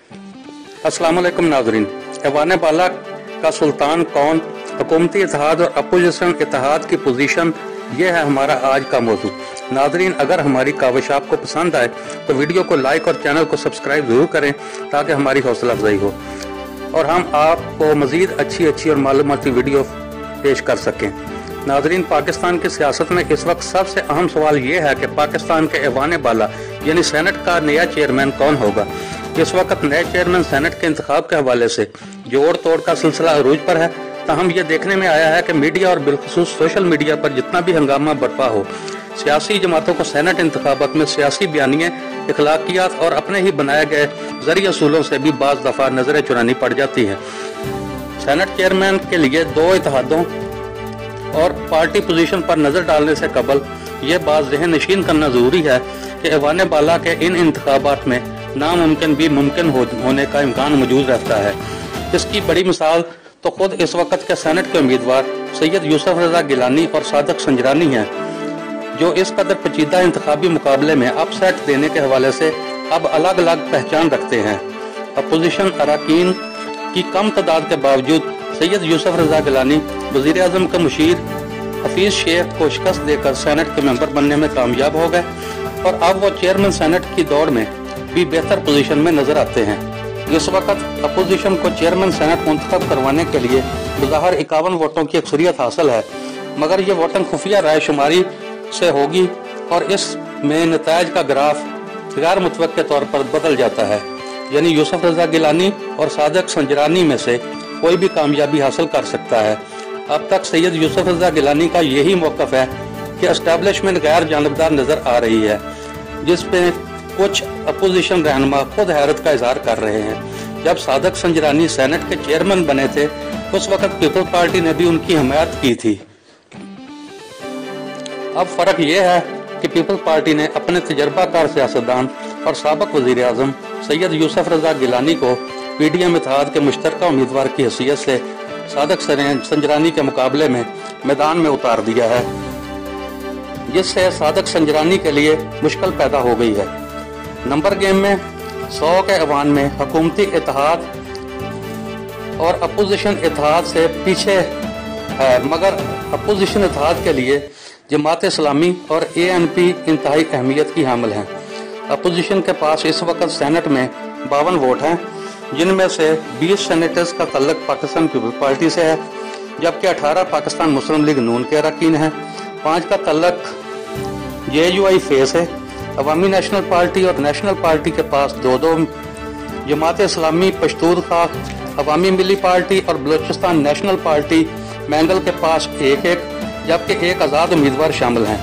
अस्सलाम वालेकुम नाज़रीन। ऐवान बाला का सुल्तान कौन, हुकूमती इत्तेहाद और अपोजिशन इत्तेहाद की पोजीशन, ये है हमारा आज का मौजू। नाज़रीन, अगर हमारी काविश आपको पसंद आए तो वीडियो को लाइक और चैनल को सब्सक्राइब ज़रूर करें ताकि हमारी हौसला अफजाई हो और हम आपको मज़ीद अच्छी और मालूमाती वीडियो पेश कर सकें। नाज़रीन, पाकिस्तान की सियासत में इस वक्त सबसे अहम सवाल ये है कि पाकिस्तान के ऐवान बाला यानी सेनेट का नया चेयरमैन कौन होगा। इस वक्त नए चेयरमैन सेनेट के इंतखाब के हवाले से जोड़ तोड़ का सिलसिला अरूज पर है। ताहम ये देखने में आया है कि मीडिया और बिलखुसूस सोशल मीडिया पर जितना भी हंगामा बर्पा हो, सियासी जमातों को सेनेट इंतखाबात में सियासी बयानिए, इखलाकियात और अपने ही बनाए गए जरिए असूलों से भी बाज़ दफ़ा नजरें चुरानी पड़ जाती है। सेनेट चेयरमैन के लिए दो इत्तेहादों और पार्टी पोजीशन पर नजर डालने से कबल ये बात ज़हन नशीन करना जरूरी है कि ऐवान बाला के इन इंतखाबात में नामुमकिन भी मुमकिन होने का इम्कान मौजूद रहता है। इसकी बड़ी मिसाल तो खुद इस वक्त के सेनेट के उम्मीदवार सैयद यूसुफ रजा गिलानी और सादक संजरानी हैं, जो इस कदर पेचीदा इंतखाबी मुकाबले में अपसेट देने के हवाले से अब अलग अलग पहचान रखते हैं। अपोजिशन अरकान की कम तादाद के बावजूद सैयद यूसुफ रजा गिलानी वज़ीर आज़म के मुशीर हफीज शेख को शिकस्त देकर सेनेट के मेंबर बनने में कामयाब हो गए और अब वो चेयरमैन सेनेट की दौड़ में भी बेहतर पोजीशन में नजर आते हैं। इस वक्त अपोजिशन को चेयरमैन सेनेट मुंतखब करवाने के लिए बज़ाहिर 51 वोटों की अक्सरियत हासिल है, मगर ये वोटिंग खुफिया राय शुमारी से होगी और इसमें नतायज का ग्राफ गैर मुतवक्के तौर पर बदल जाता है, यानी यूसुफ रजा गिलानी और सादक संजरानी में से कोई भी कामयाबी हासिल कर सकता है। अब तक सैयद यूसुफ रजा गिलानी का यही मौक़िफ़ है कि एस्टैब्लिशमेंट गैर जानबदार नजर आ रही है, जिसपे कुछ अपोजिशन रहनुमा खुद हैरत का इजहार कर रहे हैं। जब सादक संजरानी सेनेट के चेयरमैन बने थे उस वक्त पीपल्स पार्टी ने भी उनकी हिमायत की थी। अब फर्क यह है कि पीपल्स पार्टी ने अपने तजर्बाकार सियासतदान और साबिक वज़ीर आज़म सैयद यूसुफ रजा गिलानी को पीडीएम इत्तेहाद के मुश्तरका उम्मीदवार की हैसियत से सादक संजरानी के मुकाबले में मैदान में उतार दिया है, जिससे सादक संजरानी के लिए मुश्किल पैदा हो गई है। नंबर गेम में 100 के ऐवान में हुकूमती इत्तेहाद और अपोजिशन इत्तेहाद से पीछे है, मगर अपोजिशन इत्तेहाद के लिए जमात इस्लामी और ANP इंतहाई अहमियत की हामिल हैं। अपोजिशन के पास इस वक्त सेनेट में 52 वोट हैं, जिनमें से 20 सेनेटर्स का तल्लुक पाकिस्तान पीपल्स पार्टी से है, जबकि 18 पाकिस्तान मुस्लिम लीग नून के अरकान हैं। 5 का तल्लुक JUI फेस है। अवामी नेशनल पार्टी और नेशनल पार्टी के पास 2-2, जमात इस्लामी पश्तूनख्वा, अवामी मिली पार्टी और बलूचिस्तान नेशनल पार्टी मैंगल के पास 1-1, जबकि एक आज़ाद उम्मीदवार शामिल हैं।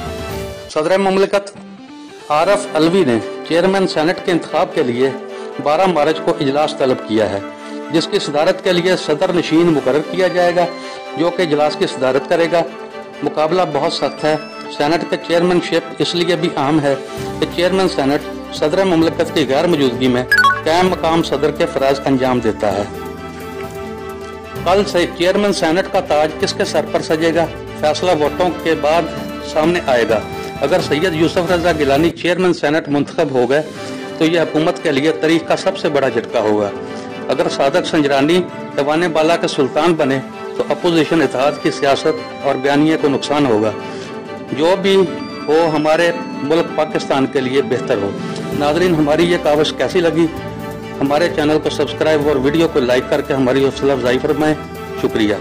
सदर मुमलिकत आरफ अलवी ने चेयरमैन सेनेट के इंतखाब के लिए 12 मार्च को इजलास तलब किया है, जिसकी सदारत के लिए सदर नशीन मुकर्रर किया जाएगा, जो कि इजलास की सदारत करेगा। मुकाबला बहुत सख्त है। सेनेट के चेयरमैनशिप इसलिए भी अहम है कि चेयरमैन सेनेट सदर मुमलिकत की गैर मौजूदगी में कायम मकाम सदर के फराज अंजाम देता है। कल से चेयरमैन सेनेट का ताज किसके सर पर सजेगा, फैसला वोटों के बाद सामने आएगा। अगर सैयद यूसुफ रजा गिलानी चेयरमैन सेनेट मुंतखब हो गए तो यह हुकूमत के लिए तारीख का सबसे बड़ा झटका होगा। अगर सादक संजरानी ऐवान बाला के सुल्तान बने तो अपोजिशन इत्तेहाद की सियासत और बयानिए को नुकसान होगा। जो भी हो हमारे मुल्क पाकिस्तान के लिए बेहतर हो। नाज़रीन, हमारी ये काविश कैसी लगी? हमारे चैनल को सब्सक्राइब और वीडियो को लाइक करके हमारी हौसला अफजाई फरमाएं। शुक्रिया।